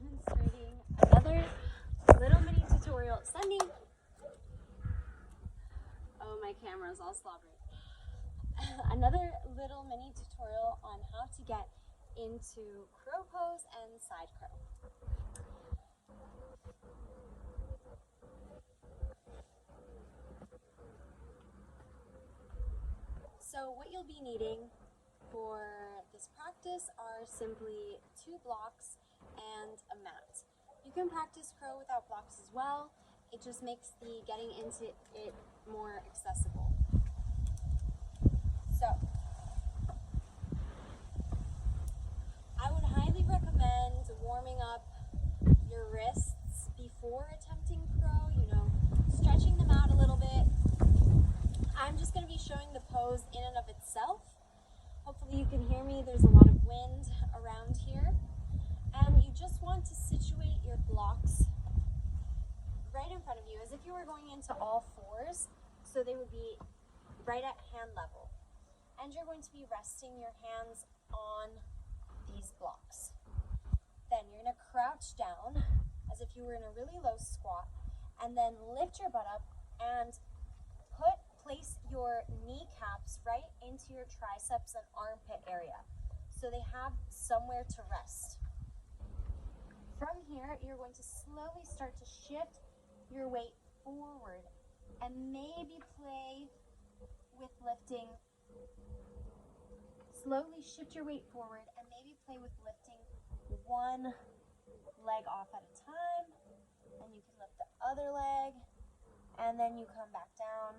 demonstrating another little mini tutorial. Sending. Oh, my camera's all slobbery. Another little mini tutorial on how to get into crow pose and side crow. So what you'll be needing for this practice are simply 2 blocks and a mat. You can practice crow without blocks as well. It just makes the getting into it more accessible. So I would highly recommend warming up your wrists before attempting crow, stretching them out a little bit. I'm just going to be showing the pose in and of itself. Hopefully you can hear me. There's a lot of wind around here. And you just want to situate your blocks right in front of you as if you were going into all fours, so they would be right at hand level. And you're going to be resting your hands on these blocks. Then you're going to crouch down as if you were in a really low squat, and then lift your butt up and place your kneecaps right into your triceps and armpit area, so they have somewhere to rest. From here, you're going to slowly start to shift your weight forward and maybe play with lifting. Slowly shift your weight forward and maybe play with lifting one leg off at a time, and you can lift the other leg, and then you come back down.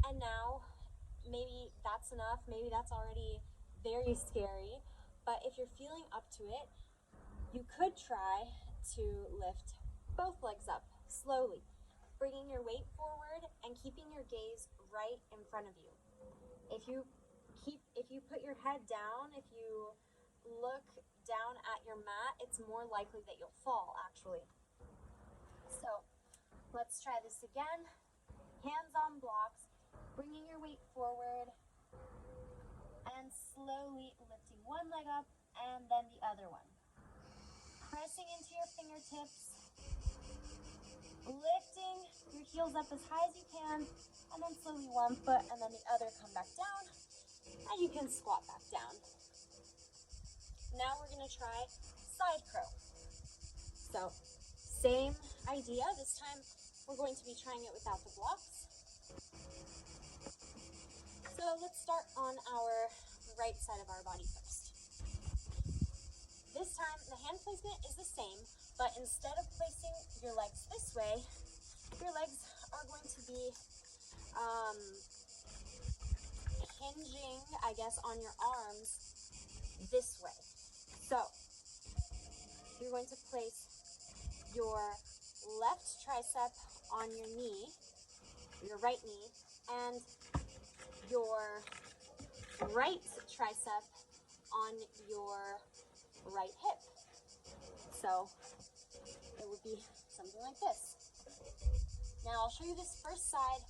And now, maybe that's enough, maybe that's already very scary, but if you're feeling up to it, you could try to lift both legs up slowly, bringing your weight forward and keeping your gaze right in front of you. If you put your head down, if you look down at your mat, it's more likely that you'll fall, actually. So let's try this again. Hands on blocks, bringing your weight forward and slowly lifting one leg up and then the other one. Pressing into your fingertips, lifting your heels up as high as you can, and then slowly one foot and then the other come back down, and you can squat back down. Now we're going to try side crow. So same idea. This time we're going to be trying it without the blocks. So let's start on our right side of our body first. This time the hand placement is the same, but instead of placing your legs this way, your legs are going to be hinging, I guess, on your arms this way. So you're going to place your left tricep on your knee, your right knee, and your right tricep on your right hip. So it would be something like this. Now I'll show you this first side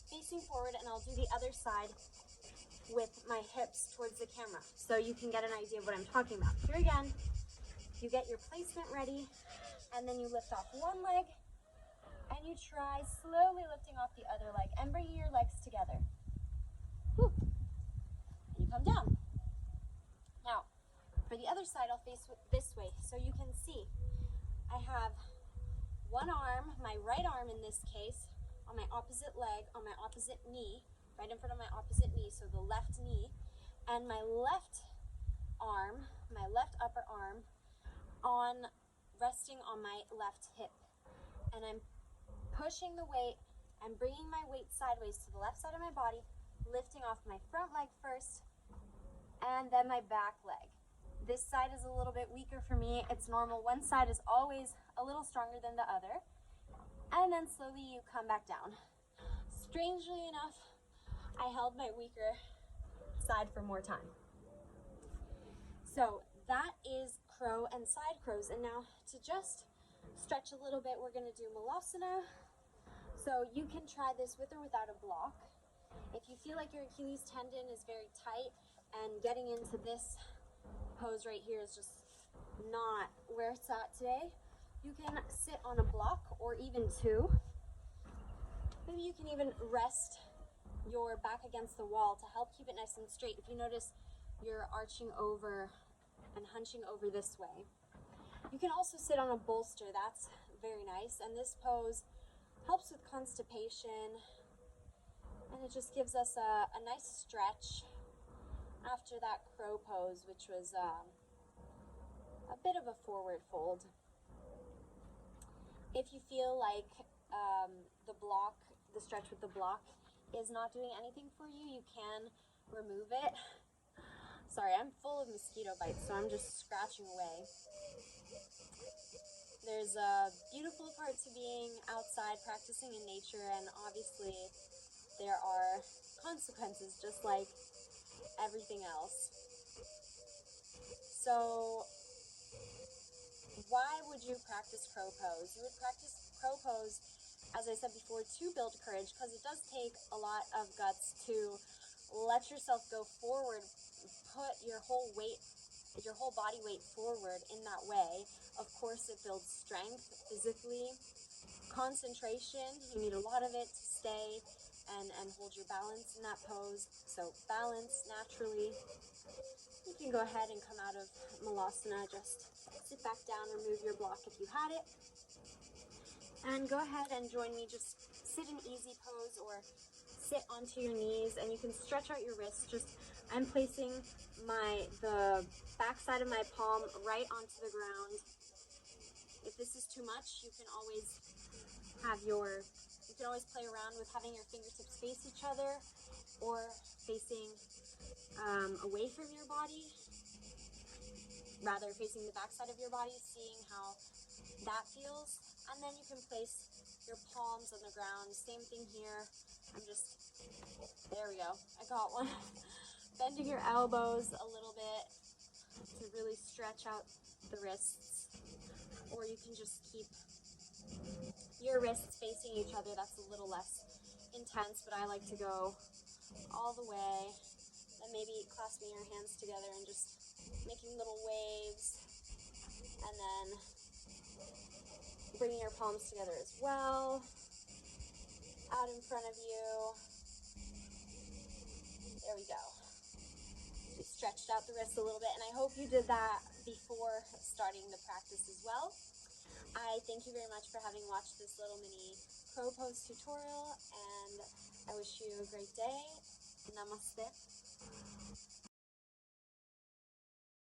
facing forward, and I'll do the other side with my hips towards the camera so you can get an idea of what I'm talking about. Here again, you get your placement ready, and then you lift off one leg, and you try slowly lifting off the other leg and bringing your legs together. Whew. And you come down. Now, for the other side, I'll face this way so you can see. I have one arm, my right arm in this case, on my opposite leg, on my opposite knee, right in front of my opposite knee, so the left knee, and my left arm, my left upper arm, resting on my left hip. And I'm pushing the weight and bringing my weight sideways to the left side of my body, lifting off my front leg first, and then my back leg. This side is a little bit weaker for me. It's normal. One side is always a little stronger than the other. And then slowly you come back down. Strangely enough, I held my weaker side for more time. So that is crow and side crows. And now to just stretch a little bit, we're going to do malasana. So you can try this with or without a block. If you feel like your Achilles tendon is very tight and getting into this pose right here is just not where it's at today, you can sit on a block or even two. Maybe you can even rest your back against the wall to help keep it nice and straight. If you notice, you're arching over and hunching over this way. You can also sit on a bolster. That's very nice. And this pose helps with constipation, and it just gives us a nice stretch after that crow pose, which was a bit of a forward fold. If you feel like the stretch with the block is not doing anything for you, you can remove it. Sorry, I'm full of mosquito bites, so I'm just scratching away. There's a beautiful part to being outside practicing in nature, and obviously there are consequences just like everything else. So why would you practice crow pose? You would practice crow pose, as I said before, to build courage, because it does take a lot of guts to let yourself go forward, put your whole body weight forward in that way. Of course, it builds strength physically, concentration. You need a lot of it to stay and hold your balance in that pose. So balance naturally. You can go ahead and come out of Malasana. Just sit back down, remove your block if you had it. And go ahead and join me. Just sit in easy pose or sit onto your knees, and you can stretch out your wrists. I'm placing the back side of my palm right onto the ground. If this is too much, you can always play around with having your fingertips face each other or facing away from your body, rather facing the back side of your body, seeing how that feels. And then you can place your palms on the ground. Same thing here. There we go. I got one. Bending your elbows a little bit to really stretch out the wrists. Or you can just keep your wrists facing each other. That's a little less intense, but I like to go all the way. And maybe clasping your hands together and just making little waves. And then bringing your palms together as well. Out in front of you. There we go. We stretched out the wrists a little bit, and I hope you did that before starting the practice as well. I thank you very much for having watched this little mini crow pose tutorial, and I wish you a great day. Namaste.